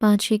5-6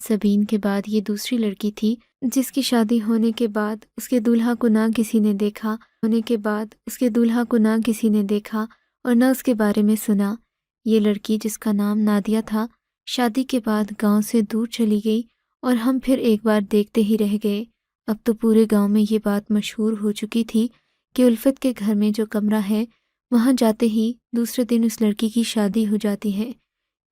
سبین کے بعد یہ دوسری لڑکی تھی جس کی شادی ہونے کے بعد اس کے دولہا کو نہ کسی نے دیکھا اور نہ اس کے بارے میں سنا۔ یہ لڑکی جس کا نام نادیہ تھا شادی کے بعد گاؤں سے دور چلی گئی اور ہم پھر ایک بار دیکھتے ہی رہ گئے۔ اب تو پورے گاؤں میں یہ بات مشہور ہو چکی تھی کہ الفت کے گھر میں جو کمرہ ہے وہاں جاتے ہی دوسرے دن اس لڑکی کی شادی ہو جاتی ہے۔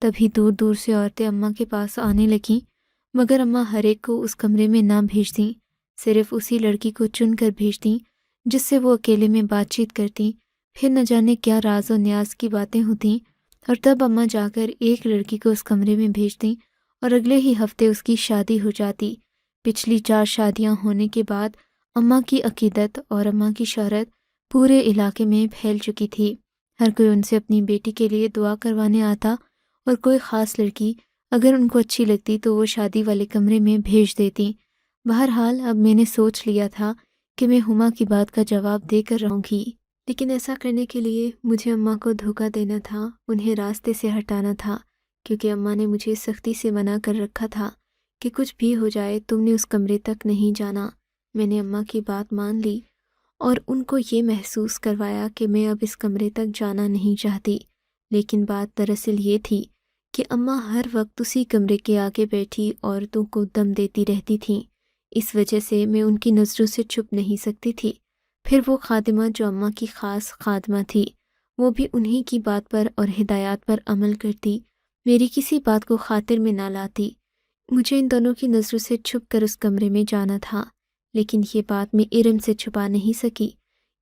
تبھی دور دور سے عورتیں اماں کے پاس آنے لگیں، مگر اماں ہر ایک کو اس کمرے میں نہ بھیجتیں، صرف اسی لڑکی کو چن کر بھیجتیں جس سے وہ اکیلے میں بات چیت کرتیں۔ پھر نہ جانے کیا راز و نیاز کی باتیں ہوتیں، اور تب اماں جا کر ایک لڑکی کو اس کمرے میں بھیجتیں اور اگلے ہی ہفتے اس کی شادی ہو جاتی۔ پچھلی 4 شادیاں ہونے کے بعد اماں کی عقیدت اور اماں کی شہرت پورے علاقے میں پھیل چکی تھی۔ ہر کوئی ان سے اپنی بیٹی کے لیے دعا کروانے آتا، اور کوئی خاص لڑکی اگر ان کو اچھی لگتی تو وہ شادی والے کمرے میں بھیج دیتی۔ بہرحال اب میں نے سوچ لیا تھا کہ میں ہما کی بات کا جواب دے کر رہوں گی، لیکن ایسا کرنے کے لیے مجھے اماں کو دھوکہ دینا تھا، انہیں راستے سے ہٹانا تھا، کیونکہ اماں نے مجھے سختی سے منع کر رکھا تھا کہ کچھ بھی ہو جائے تم نے اس کمرے تک نہیں جانا۔ میں نے اماں کی بات مان لی اور ان کو یہ محسوس کروایا کہ میں اب اس کمرے تک جانا نہیں چاہتی، لیکن بات دراصل یہ تھی کہ اماں ہر وقت اسی کمرے کے آگے بیٹھی عورتوں کو دم دیتی رہتی تھیں، اس وجہ سے میں ان کی نظروں سے چھپ نہیں سکتی تھی۔ پھر وہ خادمہ جو اماں کی خاص خادمہ تھی، وہ بھی انہی کی بات پر اور ہدایات پر عمل کرتی، میری کسی بات کو خاطر میں نہ لاتی۔ مجھے ان دونوں کی نظروں سے چھپ کر اس کمرے میں جانا تھا، لیکن یہ بات میں ارم سے چھپا نہیں سکی۔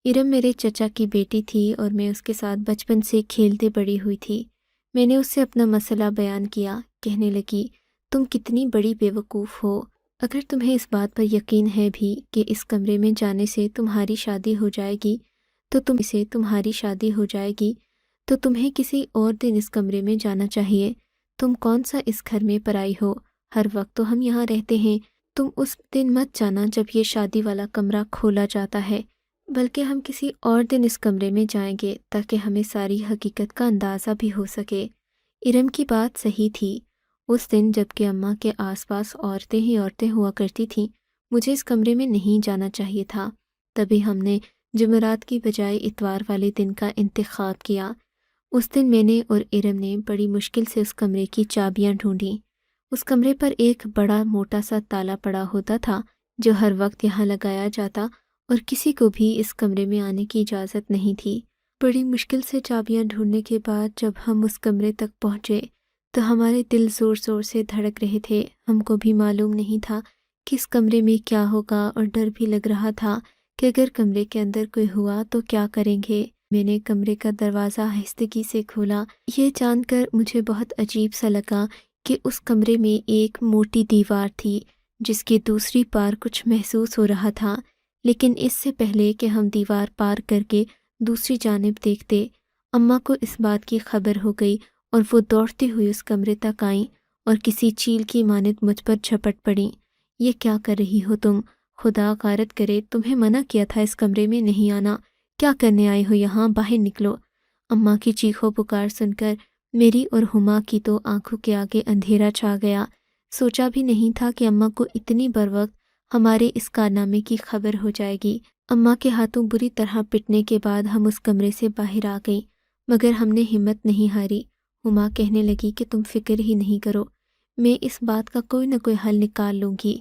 ارم میرے چچا کی بیٹی تھی اور میں اس کے ساتھ بچپن سے کھیلتے بڑی ہوئی تھی۔ میں نے اس سے اپنا مسئلہ بیان کیا، کہنے لگی تم کتنی بڑی بیوقوف ہو، اگر تمہیں اس بات پر یقین ہے بھی کہ اس کمرے میں جانے سے تمہاری شادی ہو جائے گی تو تمہیں کسی اور دن اس کمرے میں جانا چاہیے۔ تم کون سا اس گھر میں پرائی ہو، ہر وقت تو ہم یہاں رہتے ہیں۔ تم اس دن مت جانا جب یہ شادی والا کمرہ کھولا جاتا ہے، بلکہ ہم کسی اور دن اس کمرے میں جائیں گے تاکہ ہمیں ساری حقیقت کا اندازہ بھی ہو سکے۔ ارم کی بات صحیح تھی۔ اس دن جب کہ اماں کے آس پاس عورتیں ہی عورتیں ہوا کرتی تھیں، مجھے اس کمرے میں نہیں جانا چاہیے تھا۔ تبھی ہم نے جمعرات کی بجائے اتوار والے دن کا انتخاب کیا۔ اس دن میں نے اور ارم نے بڑی مشکل سے اس کمرے کی چابیاں ڈھونڈیں۔ اس کمرے پر ایک بڑا موٹا سا تالا پڑا ہوتا تھا جو ہر وقت یہاں لگایا جاتا اور کسی کو بھی اس کمرے میں آنے کی اجازت نہیں تھی۔ بڑی مشکل سے چابیاں ڈھونڈنے کے بعد جب ہم اس کمرے تک پہنچے تو ہمارے دل زور زور سے دھڑک رہے تھے۔ ہم کو بھی معلوم نہیں تھا کہ اس کمرے میں کیا ہوگا، اور ڈر بھی لگ رہا تھا کہ اگر کمرے کے اندر کوئی ہوا تو کیا کریں گے۔ میں نے کمرے کا دروازہ آہستگی سے کھولا۔ یہ جان کر مجھے بہت عجیب سا لگا کہ اس کمرے میں ایک موٹی دیوار تھی جس کی دوسری پار کچھ محسوس ہو رہا تھا، لیکن اس سے پہلے کہ ہم دیوار پار کر کے دوسری جانب دیکھتے، اماں کو اس بات کی خبر ہو گئی اور وہ دوڑتی ہوئی اس کمرے تک آئیں اور کسی چیل کی مانند مجھ پر جھپٹ پڑیں۔ یہ کیا کر رہی ہو تم؟ خدا غارت کرے، تمہیں منع کیا تھا اس کمرے میں نہیں آنا، کیا کرنے آئے ہو یہاں؟ باہر نکلو۔ اماں کی چیخو پکار سن کر میری اور ہما کی تو آنکھوں کے آگے اندھیرا چھا گیا۔ سوچا بھی نہیں تھا کہ اماں کو اتنی بروقت ہمارے اس کارنامے کی خبر ہو جائے گی۔ اماں کے ہاتھوں بری طرح پٹنے کے بعد ہم اس کمرے سے باہر آ گئیں، مگر ہم نے ہمت نہیں ہاری۔ ہما کہنے لگی کہ تم فکر ہی نہیں کرو، میں اس بات کا کوئی نہ کوئی حل نکال لوں گی۔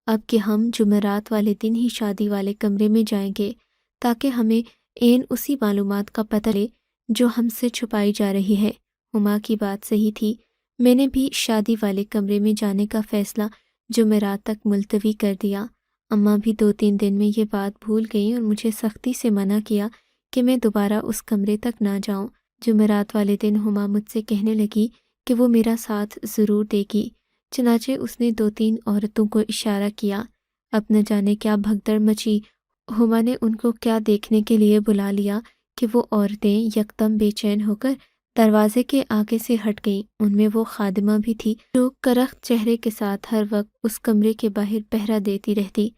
اب کہ ہم جمعرات والے دن ہی شادی والے کمرے میں جائیں گے تاکہ ہمیں عین اسی معلومات کا پتہ لے جو ہم سے چھپائی جا رہی ہے۔ ہما کی بات صحیح تھی، میں نے بھی شادی والے کمرے میں جانے کا فیصلہ جمعرات تک ملتوی کر دیا۔ اماں بھی 2-3 دن میں یہ بات بھول گئیں اور مجھے سختی سے منع کیا کہ میں دوبارہ اس کمرے تک نہ جاؤں۔ جمعرات والے دن ہما مجھ سے کہنے لگی کہ وہ میرا ساتھ ضرور دے گی، چنانچہ اس نے 2-3 عورتوں کو اشارہ کیا۔ اب نہ جانے کیا بھگدڑ مچی، ہما نے ان کو کیا دیکھنے کے لیے بلا لیا کہ وہ عورتیں یکدم بے چین ہو کر دروازے کے آگے سے ہٹ گئیں۔ ان میں وہ خادمہ بھی تھی جو کرخت چہرے کے ساتھ ہر وقت اس کمرے کے باہر پہرا دیتی رہتی۔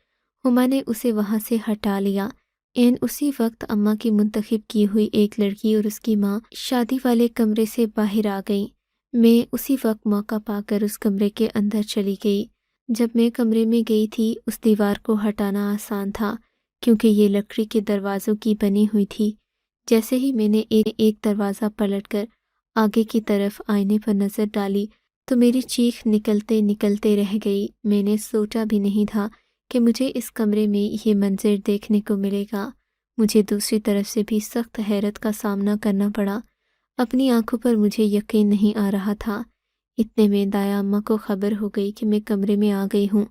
ہما نے اسے وہاں سے ہٹا لیا۔ عین اسی وقت اماں کی منتخب کی ہوئی ایک لڑکی اور اس کی ماں شادی والے کمرے سے باہر آ گئیں۔ میں اسی وقت موقع پا کر اس کمرے کے اندر چلی گئی۔ جب میں کمرے میں گئی تھی اس دیوار کو ہٹانا آسان تھا کیونکہ یہ لکڑی کے دروازوں کی بنی ہوئی تھی۔ جیسے ہی میں نے ایک دروازہ پلٹ کر آگے کی طرف آئینے پر نظر ڈالی تو میری چیخ نکلتے نکلتے رہ گئی۔ میں نے سوچا بھی نہیں تھا کہ مجھے اس کمرے میں یہ منظر دیکھنے کو ملے گا۔ مجھے دوسری طرف سے بھی سخت حیرت کا سامنا کرنا پڑا۔ اپنی آنکھوں پر مجھے یقین نہیں آ رہا تھا۔ اتنے میں دایا اماں کو خبر ہو گئی کہ میں کمرے میں آ گئی ہوں۔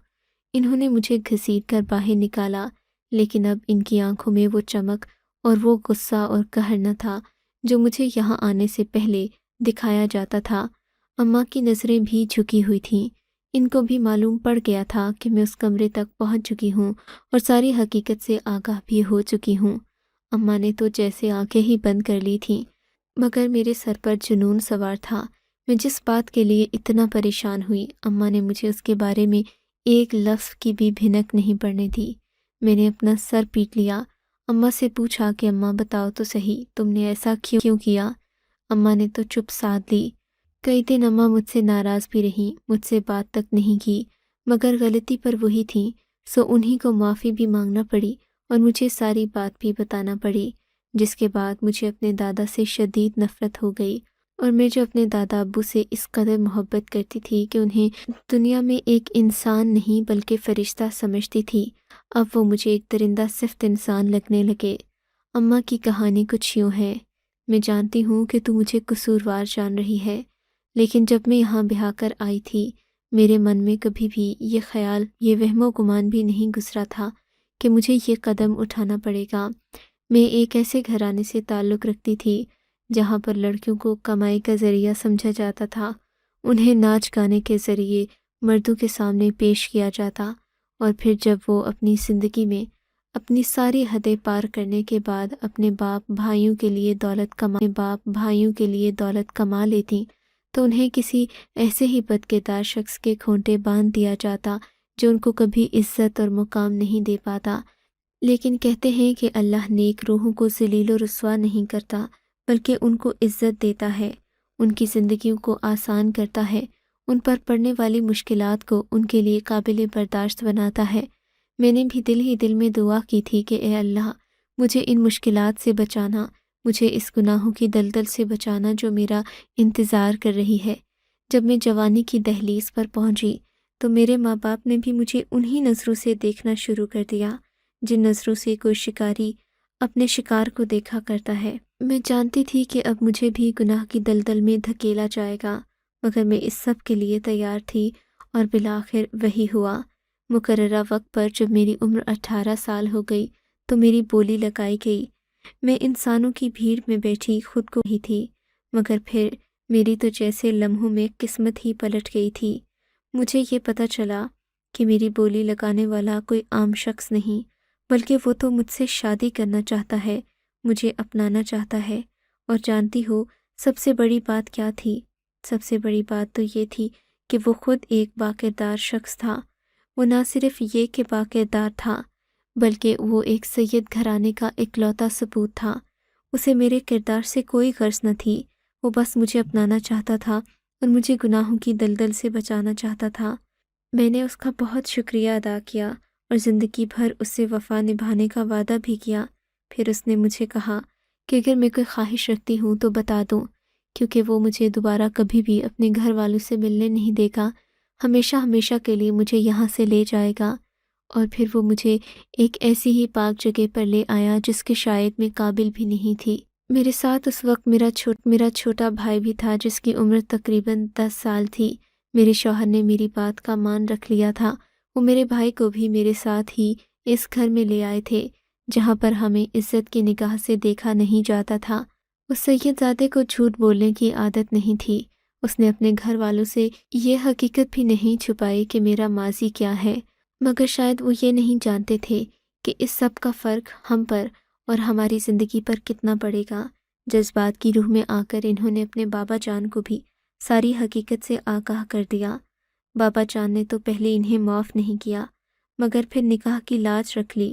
انہوں نے مجھے گھسیٹ کر باہر نکالا، لیکن اب ان کی آنکھوں میں وہ چمک اور وہ غصہ اور قہر نہ تھا جو مجھے یہاں آنے سے پہلے دکھایا جاتا تھا۔ اماں کی نظریں بھی جھکی ہوئی تھیں۔ ان کو بھی معلوم پڑ گیا تھا کہ میں اس کمرے تک پہنچ چکی ہوں اور ساری حقیقت سے آگاہ بھی ہو چکی ہوں۔ اماں نے تو جیسے آنکھیں ہی بند کر لی تھیں، مگر میرے سر پر جنون سوار تھا۔ میں جس بات کے لیے اتنا پریشان ہوئی، اماں نے مجھے اس کے بارے میں ایک لفظ کی بھی بھنک نہیں پڑنے دی۔ میں نے اپنا سر پیٹ لیا۔ اماں سے پوچھا کہ اماں بتاؤ تو صحیح، تم نے ایسا کیوں کیا؟ اماں نے تو چپ سادھ لی۔ کئی دن اماں مجھ سے ناراض بھی رہیں، مجھ سے بات تک نہیں کی، مگر غلطی پر وہی تھیں، سو انہی کو معافی بھی مانگنا پڑی اور مجھے ساری بات بھی بتانا پڑی، جس کے بعد مجھے اپنے دادا سے شدید نفرت ہو گئی، اور میں جو اپنے دادا ابو سے اس قدر محبت کرتی تھی کہ انہیں دنیا میں ایک انسان نہیں بلکہ فرشتہ سمجھتی تھی، اب وہ مجھے ایک درندہ صفت انسان لگنے لگے۔ اماں کی کہانی کچھ یوں ہے۔ میں جانتی ہوں کہ تو مجھے قصوروار جان رہی ہے، لیکن جب میں یہاں بیاہ کر آئی تھی میرے من میں کبھی بھی یہ خیال، یہ وہم و گمان بھی نہیں گزرا تھا کہ مجھے یہ قدم اٹھانا پڑے گا۔ میں ایک ایسے گھرانے سے تعلق رکھتی تھی جہاں پر لڑکیوں کو کمائی کا ذریعہ سمجھا جاتا تھا، انہیں ناچ گانے کے ذریعے مردوں کے سامنے پیش کیا جاتا، اور پھر جب وہ اپنی زندگی میں اپنی ساری حدیں پار کرنے کے بعد اپنے باپ بھائیوں کے لیے دولت کما لیتی تو انہیں کسی ایسے ہی بدکردار شخص کے کھونٹے باندھ دیا جاتا جو ان کو کبھی عزت اور مقام نہیں دے پاتا۔ لیکن کہتے ہیں کہ اللہ نیک روحوں کو ذلیل و رسوا نہیں کرتا بلکہ ان کو عزت دیتا ہے، ان کی زندگیوں کو آسان کرتا ہے، ان پر پڑنے والی مشکلات کو ان کے لیے قابل برداشت بناتا ہے۔ میں نے بھی دل ہی دل میں دعا کی تھی کہ اے اللہ مجھے ان مشکلات سے بچانا، مجھے اس گناہوں کی دلدل سے بچانا جو میرا انتظار کر رہی ہے۔ جب میں جوانی کی دہلیز پر پہنچی تو میرے ماں باپ نے بھی مجھے انہی نظروں سے دیکھنا شروع کر دیا جن نظروں سے کوئی شکاری اپنے شکار کو دیکھا کرتا ہے۔ میں جانتی تھی کہ اب مجھے بھی گناہ کی دلدل میں دھکیلا جائے گا، مگر میں اس سب کے لیے تیار تھی، اور بالآخر وہی ہوا۔ مقررہ وقت پر جب میری عمر 18 سال ہو گئی تو میری بولی لگائی گئی۔ میں انسانوں کی بھیڑ میں بیٹھی خود کو ہی تھی، مگر پھر میری تو جیسے لمحوں میں قسمت ہی پلٹ گئی تھی۔ مجھے یہ پتہ چلا کہ میری بولی لگانے والا کوئی عام شخص نہیں، بلکہ وہ تو مجھ سے شادی کرنا چاہتا ہے، مجھے اپنانا چاہتا ہے۔ اور جانتی ہو سب سے بڑی بات کیا تھی؟ سب سے بڑی بات تو یہ تھی کہ وہ خود ایک باکردار شخص تھا۔ وہ نہ صرف یہ کہ باکردار تھا، بلکہ وہ ایک سید گھرانے کا اکلوتا ثبوت تھا۔ اسے میرے کردار سے کوئی غرض نہ تھی، وہ بس مجھے اپنانا چاہتا تھا اور مجھے گناہوں کی دلدل سے بچانا چاہتا تھا۔ میں نے اس کا بہت شکریہ ادا کیا اور زندگی بھر اس سے وفا نبھانے کا وعدہ بھی کیا۔ پھر اس نے مجھے کہا کہ اگر میں کوئی خواہش رکھتی ہوں تو بتا دوں، کیونکہ وہ مجھے دوبارہ کبھی بھی اپنے گھر والوں سے ملنے نہیں دے گا، ہمیشہ ہمیشہ کے لیے مجھے یہاں سے لے جائے گا۔ اور پھر وہ مجھے ایک ایسی ہی پاک جگہ پر لے آیا جس کے شاید میں قابل بھی نہیں تھی۔ میرے ساتھ اس وقت میرا چھوٹا بھائی بھی تھا جس کی عمر تقریباً 10 سال تھی۔ میرے شوہر نے میری بات کا مان رکھ لیا تھا، وہ میرے بھائی کو بھی میرے ساتھ ہی اس گھر میں لے آئے تھے جہاں پر ہمیں عزت کی نگاہ سے دیکھا نہیں جاتا تھا۔ اس سید زادے کو جھوٹ بولنے کی عادت نہیں تھی۔ اس نے اپنے گھر والوں سے یہ حقیقت بھی نہیں چھپائی کہ میرا ماضی کیا ہے، مگر شاید وہ یہ نہیں جانتے تھے کہ اس سب کا فرق ہم پر اور ہماری زندگی پر کتنا پڑے گا۔ جذبات کی روح میں آ کر انہوں نے اپنے بابا جان کو بھی ساری حقیقت سے آگاہ کر دیا۔ بابا جان نے تو پہلے انہیں معاف نہیں کیا، مگر پھر نکاح کی لاج رکھ لی۔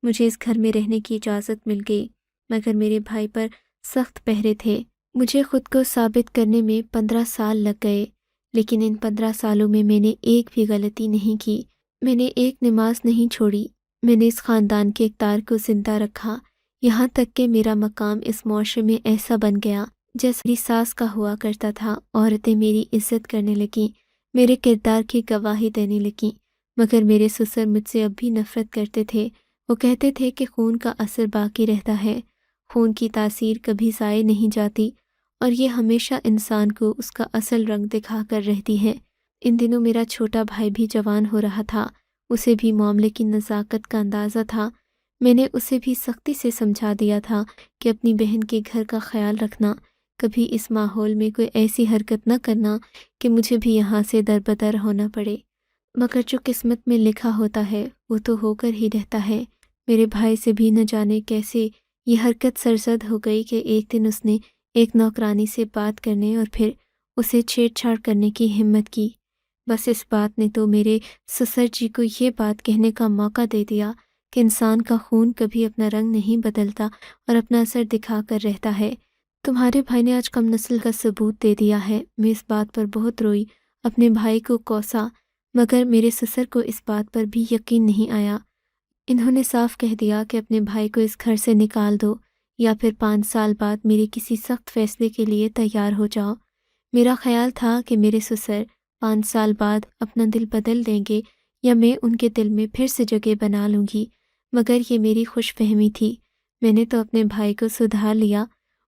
مجھے اس گھر میں رہنے کی اجازت مل گئی، مگر میرے بھائی پر سخت پہرے تھے۔ مجھے خود کو ثابت کرنے میں 15 سال لگ گئے، لیکن ان 15 سالوں میں میں نے ایک بھی غلطی نہیں کی۔ میں نے ایک نماز نہیں چھوڑی۔ میں نے اس خاندان کے اقدار کو زندہ رکھا، یہاں تک کہ میرا مقام اس معاشرے میں ایسا بن گیا جیسا میری ساس کا ہوا کرتا تھا۔ عورتیں میری عزت کرنے لگیں، میرے کردار کی گواہی دینے لگیں، مگر میرے سسر مجھ سے اب بھی نفرت کرتے تھے۔ وہ کہتے تھے کہ خون کا اثر باقی رہتا ہے، خون کی تاثیر کبھی ضائع نہیں جاتی، اور یہ ہمیشہ انسان کو اس کا اصل رنگ دکھا کر رہتی ہے۔ ان دنوں میرا چھوٹا بھائی بھی جوان ہو رہا تھا، اسے بھی معاملے کی نزاکت کا اندازہ تھا۔ میں نے اسے بھی سختی سے سمجھا دیا تھا کہ اپنی بہن کے گھر کا خیال رکھنا، کبھی اس ماحول میں کوئی ایسی حرکت نہ کرنا کہ مجھے بھی یہاں سے دربدر ہونا پڑے، مگر جو قسمت میں لکھا ہوتا ہے وہ تو ہو کر ہی رہتا ہے۔ میرے بھائی سے بھی نہ جانے کیسے یہ حرکت سرزد ہو گئی کہ ایک دن اس نے ایک نوکرانی سے بات کرنے اور پھر اسے چھیڑ چھاڑ کرنے کی ہمت کی۔ بس اس بات نے تو میرے سسر جی کو یہ بات کہنے کا موقع دے دیا کہ انسان کا خون کبھی اپنا رنگ نہیں بدلتا اور اپنا اثر دکھا کر رہتا ہے۔ تمہارے بھائی نے آج کم نسل کا ثبوت دے دیا ہے۔ میں اس بات پر بہت روئی، اپنے بھائی کو کوسا، مگر میرے سسر کو اس بات پر بھی یقین نہیں آیا۔ انہوں نے صاف کہہ دیا کہ اپنے بھائی کو اس گھر سے نکال دو، یا پھر 5 سال بعد میرے کسی سخت فیصلے کے لیے تیار ہو جاؤ۔ میرا خیال تھا کہ میرے سسر 5 سال بعد اپنا دل بدل دیں گے یا میں ان کے دل میں پھر سے جگہ بنا لوں گی، مگر یہ میری خوش فہمی تھی۔ میں نے تو اپنے بھائی کو سدھار لیا،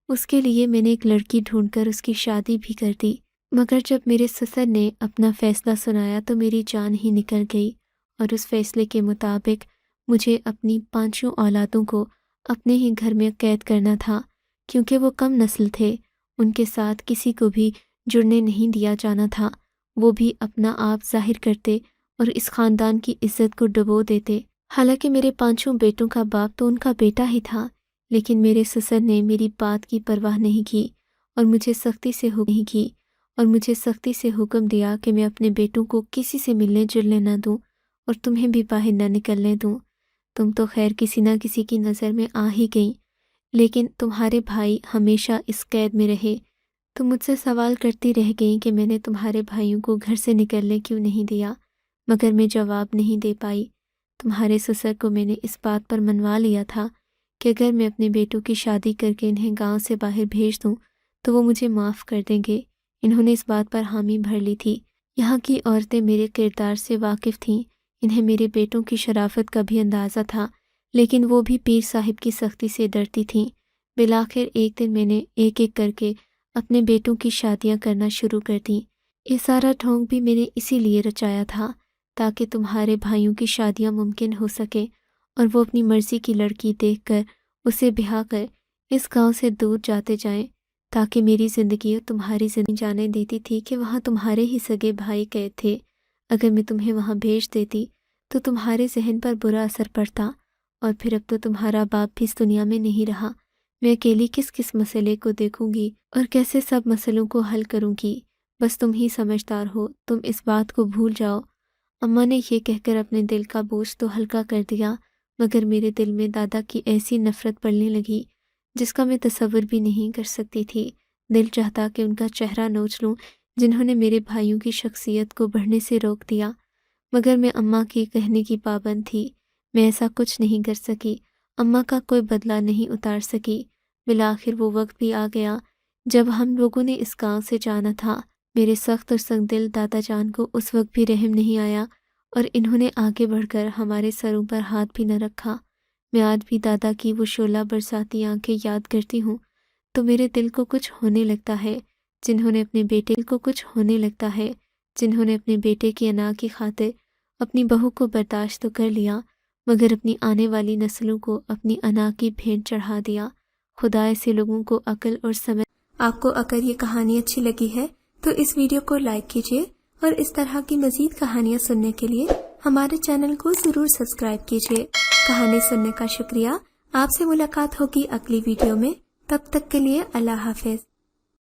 اس کے لیے میں نے ایک لڑکی ڈھونڈ کر اس کی شادی بھی کر دی، مگر جب میرے سسر نے اپنا فیصلہ سنایا تو میری جان ہی نکل گئی، اور اس فیصلے کے مطابق مجھے اپنی 5 اولادوں کو اپنے ہی گھر میں قید کرنا تھا، کیونکہ وہ کم نسل تھے، ان کے ساتھ کسی کو بھی جڑنے نہیں دیا جانا تھا۔ وہ بھی اپنا آپ ظاہر کرتے اور اس خاندان کی عزت کو ڈبو دیتے۔ حالانکہ میرے 5 بیٹوں کا باپ تو ان کا بیٹا ہی تھا، لیکن میرے سسر نے میری بات کی پرواہ نہیں کی اور مجھے سختی سے حکم دیا کہ میں اپنے بیٹوں کو کسی سے ملنے جلنے نہ دوں اور تمہیں بھی باہر نہ نکلنے دوں۔ تم تو خیر کسی نہ کسی کی نظر میں آ ہی گئیں، لیکن تمہارے بھائی ہمیشہ اس قید میں رہے۔ تم مجھ سے سوال کرتی رہ گئیں کہ میں نے تمہارے بھائیوں کو گھر سے نکلنے کیوں نہیں دیا، مگر میں جواب نہیں دے پائی۔ تمہارے سسر کو میں نے اس بات پر منوا لیا تھا کہ اگر میں اپنے بیٹوں کی شادی کر کے انہیں گاؤں سے باہر بھیج دوں تو وہ مجھے معاف کر دیں گے۔ انہوں نے اس بات پر حامی بھر لی تھی۔ یہاں کی عورتیں میرے کردار سے واقف تھیں، انہیں میرے بیٹوں کی شرافت کا بھی اندازہ تھا، لیکن وہ بھی پیر صاحب کی سختی سے ڈرتی تھیں۔ بالآخر ایک دن میں نے ایک ایک کر کے اپنے بیٹوں کی شادیاں کرنا شروع کر دیں۔ یہ سارا ڈھونگ بھی میں نے اسی لیے رچایا تھا تاکہ تمہارے بھائیوں کی شادیاں ممکن ہو سکیں اور وہ اپنی مرضی کی لڑکی دیکھ کر اسے بیاہ کر اس گاؤں سے دور جاتے جائیں، تاکہ میری زندگی اور تمہاری زندگی جانے دیتی تھی کہ وہاں تمہارے ہی سگے بھائی قید تھے۔ اگر میں تمہیں وہاں بھیج دیتی تو تمہارے ذہن پر برا اثر پڑتا، اور پھر اب تو تمہارا باپ بھی اس دنیا میں نہیں رہا۔ میں اکیلی کس مسئلے کو دیکھوں گی اور کیسے سب مسئلوں کو حل کروں گی؟ بس تم ہی سمجھدار ہو، تم اس بات کو بھول جاؤ۔ اماں نے یہ کہہ کر اپنے دل کا بوجھ تو ہلکا کر دیا، مگر میرے دل میں دادا کی ایسی نفرت پڑنے لگی جس کا میں تصور بھی نہیں کر سکتی تھی۔ دل چاہتا کہ ان کا چہرہ نوچ لوں جنہوں نے میرے بھائیوں کی شخصیت کو بڑھنے سے روک دیا، مگر میں اماں کے کہنے کی پابند تھی۔ میں ایسا کچھ نہیں کر سکی، اماں کا کوئی بدلہ نہیں اتار سکی۔ بالآخر وہ وقت بھی آ گیا جب ہم لوگوں نے اس گاؤں سے جانا تھا۔ میرے سخت اور سنگ دل دادا جان کو اس وقت بھی رحم نہیں آیا اور انہوں نے آگے بڑھ کر ہمارے سروں پر ہاتھ بھی نہ رکھا۔ میں آج بھی دادا کی وہ شعلہ برساتی آنکھیں یاد کرتی ہوں تو میرے دل کو کچھ ہونے لگتا ہے، جنہوں نے اپنے بیٹے کی انا کی خاطر اپنی بہو کو برداشت تو کر لیا، مگر اپنی آنے والی نسلوں کو اپنی انا کی بھینٹ چڑھا دیا۔ خدا ایسے لوگوں کو عقل اور سمجھ۔ آپ کو اگر یہ کہانی اچھی لگی ہے تو اس ویڈیو کو لائک کیجیے، اور اس طرح کی مزید کہانیاں سننے کے لیے ہمارے چینل کو ضرور سبسکرائب کیجیے۔ کہانی سننے کا شکریہ۔ آپ سے ملاقات ہوگی اگلی ویڈیو میں، تب تک کے لیے اللہ حافظ۔